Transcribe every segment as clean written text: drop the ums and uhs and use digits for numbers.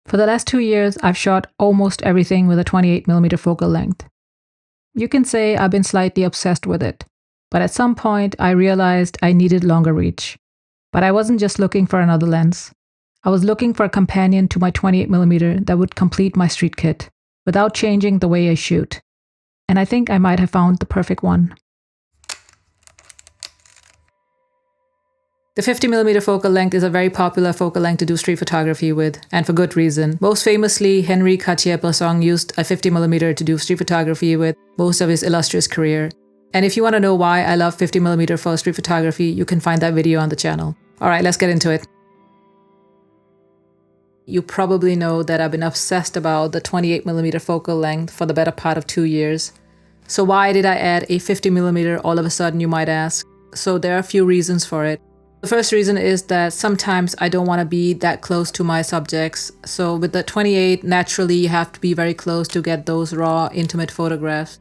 For the last 2 years, I've shot almost everything with a 28mm focal length. You can say I've been slightly obsessed with it, but at some point I realized I needed longer reach. But I wasn't just looking for another lens. I was looking for a companion to my 28mm that would complete my street kit, without changing the way I shoot. And I think I might have found the perfect one. The 50mm focal length is a very popular focal length to do street photography with, and for good reason. Most famously, Henri Cartier-Bresson used a 50mm to do street photography with most of his illustrious career. And if you want to know why I love 50mm for street photography, you can find that video on the channel. Alright, let's get into it. You probably know that I've been obsessed about the 28mm focal length for the better part of 2 years. So why did I add a 50mm all of a sudden, you might ask? So there are a few reasons for it. The first reason is that sometimes I don't want to be that close to my subjects. So with the 28, naturally you have to be very close to get those raw, intimate photographs.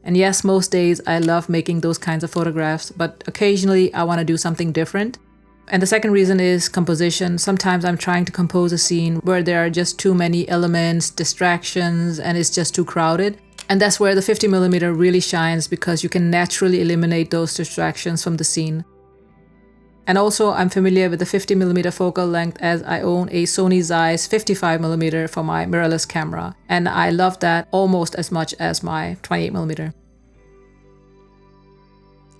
And yes, most days I love making those kinds of photographs, but occasionally I want to do something different. And the second reason is composition. Sometimes I'm trying to compose a scene where there are just too many elements, distractions, and it's just too crowded. And that's where the 50mm really shines, because you can naturally eliminate those distractions from the scene. And also, I'm familiar with the 50mm focal length as I own a Sony Zeiss 55mm for my mirrorless camera. And I love that almost as much as my 28mm.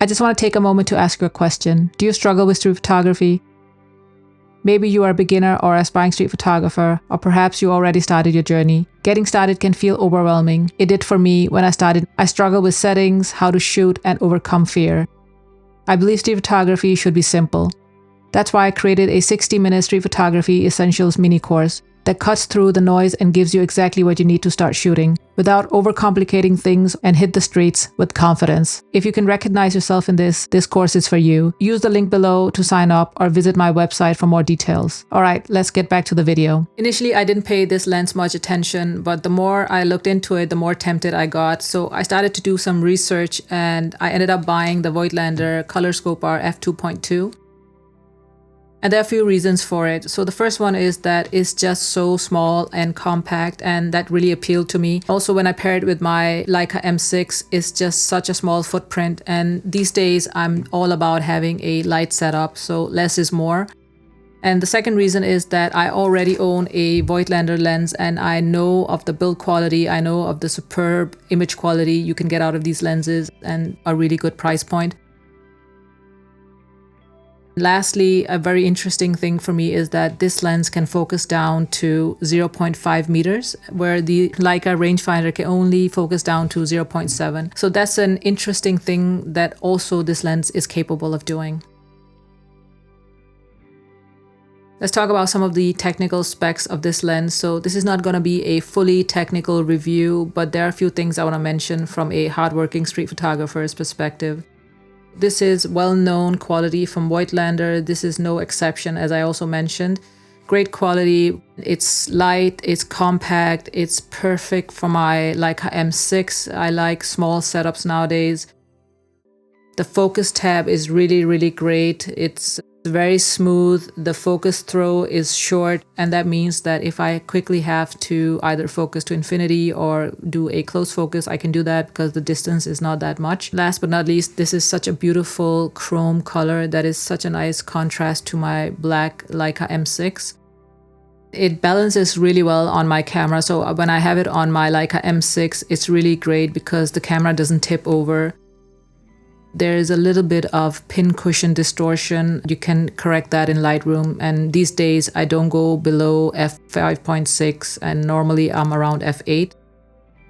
I just want to take a moment to ask you a question. Do you struggle with street photography? Maybe you are a beginner or aspiring street photographer, or perhaps you already started your journey. Getting started can feel overwhelming. It did for me when I started. I struggled with settings, how to shoot, and overcome fear. I believe street photography should be simple. That's why I created a 60-minute street photography essentials mini course that cuts through the noise and gives you exactly what you need to start shooting without overcomplicating things, and hit the streets with confidence. If you can recognize yourself in this course is for you. Use the link below to sign up or visit my website for more details. Alright, let's get back to the video. Initially, I didn't pay this lens much attention, but the more I looked into it, the more tempted I got. So I started to do some research and I ended up buying the Voightlander Color Skopar F2.2. And there are a few reasons for it. So the first one is that it's just so small and compact, and that really appealed to me. Also, when I pair it with my Leica M6, it's just such a small footprint. And these days I'm all about having a light setup, so less is more. And the second reason is that I already own a Voightlander lens, and I know of the build quality, I know of the superb image quality you can get out of these lenses, and a really good price point. Lastly, a very interesting thing for me is that this lens can focus down to 0.5 meters, where the Leica rangefinder can only focus down to 0.7. So that's an interesting thing that also this lens is capable of doing. Let's talk about some of the technical specs of this lens. So this is not going to be a fully technical review, but there are a few things I want to mention from a hardworking street photographer's perspective. This is well-known quality from Voightlander. This is no exception, as I also mentioned. Great quality. It's light, it's compact, it's perfect for my Leica M6. I like small setups nowadays. The focus tab is really, really great. It's very smooth. The focus throw is short, and that means that if I quickly have to either focus to infinity or do a close focus, I can do that because the distance is not that much. Last but not least, this is such a beautiful chrome color that is such a nice contrast to my black Leica M6. It balances really well on my camera, so when I have it on my Leica M6, it's really great because the camera doesn't tip over. There is a little bit of pin cushion distortion. You can correct that in Lightroom, and these days I don't go below f5.6 and normally I'm around f8.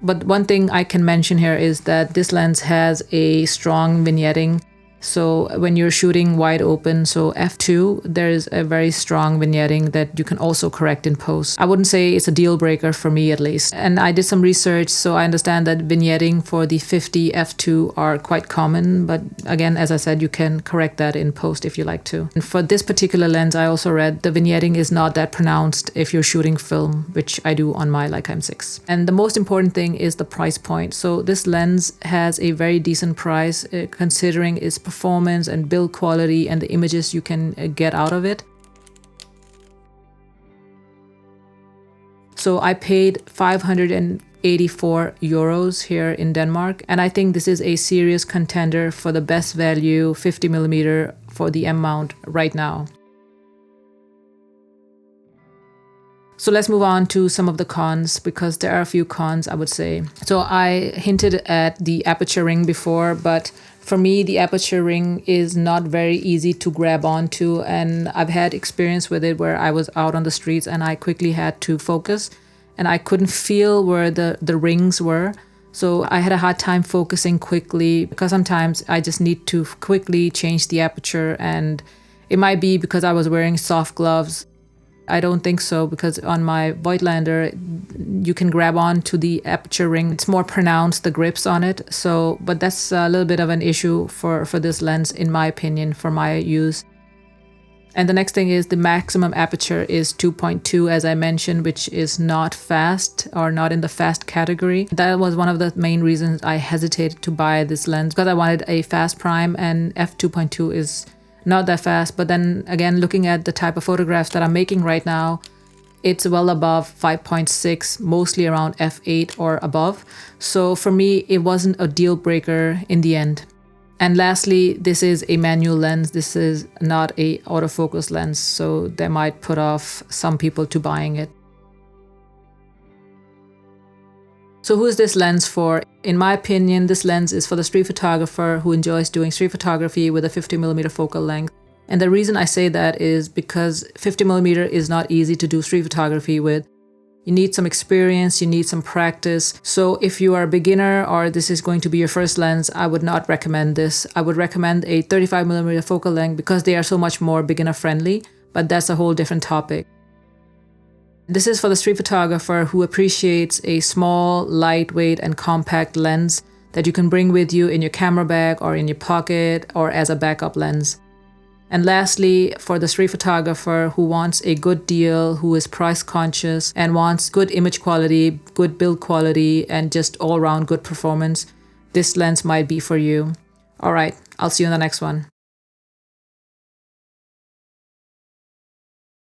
But one thing I can mention here is that this lens has a strong vignetting. So when you're shooting wide open, so f2, there is a very strong vignetting that you can also correct in post. I wouldn't say it's a deal breaker for me, at least. And I did some research, so I understand that vignetting for the 50 f2 are quite common. But again, as I said, you can correct that in post if you like to. And for this particular lens, I also read the vignetting is not that pronounced if you're shooting film, which I do on my Leica M6. And the most important thing is the price point. So this lens has a very decent price considering its performance and build quality and the images you can get out of it. So I paid 584 euros here in Denmark, and I think this is a serious contender for the best value 50mm for the M mount right now. So let's move on to some of the cons, because there are a few cons, I would say. So I hinted at the aperture ring before, but for me, the aperture ring is not very easy to grab onto, and I've had experience with it where I was out on the streets and I quickly had to focus and I couldn't feel where the rings were. So I had a hard time focusing quickly, because sometimes I just need to quickly change the aperture, and it might be because I was wearing soft gloves. I don't think so, because on my Voightlander, you can grab on to the aperture ring. It's more pronounced, the grips on it. So, but that's a little bit of an issue for this lens, in my opinion, for my use. And the next thing is the maximum aperture is 2.2, as I mentioned, which is not fast, or not in the fast category. That was one of the main reasons I hesitated to buy this lens, because I wanted a fast prime, and f2.2 is not that fast. But then again, looking at the type of photographs that I'm making right now, it's well above 5.6, mostly around f8 or above. So for me, it wasn't a deal breaker in the end. And lastly, this is a manual lens. This is not a autofocus lens, so that might put off some people to buying it. So who is this lens for? In my opinion, this lens is for the street photographer who enjoys doing street photography with a 50mm focal length. And the reason I say that is because 50mm is not easy to do street photography with. You need some experience, you need some practice. So if you are a beginner or this is going to be your first lens, I would not recommend this. I would recommend a 35mm focal length, because they are so much more beginner friendly, but that's a whole different topic. This is for the street photographer who appreciates a small, lightweight, and compact lens that you can bring with you in your camera bag or in your pocket or as a backup lens. And lastly, for the street photographer who wants a good deal, who is price conscious and wants good image quality, good build quality, and just all around good performance, this lens might be for you. All right, I'll see you in the next one.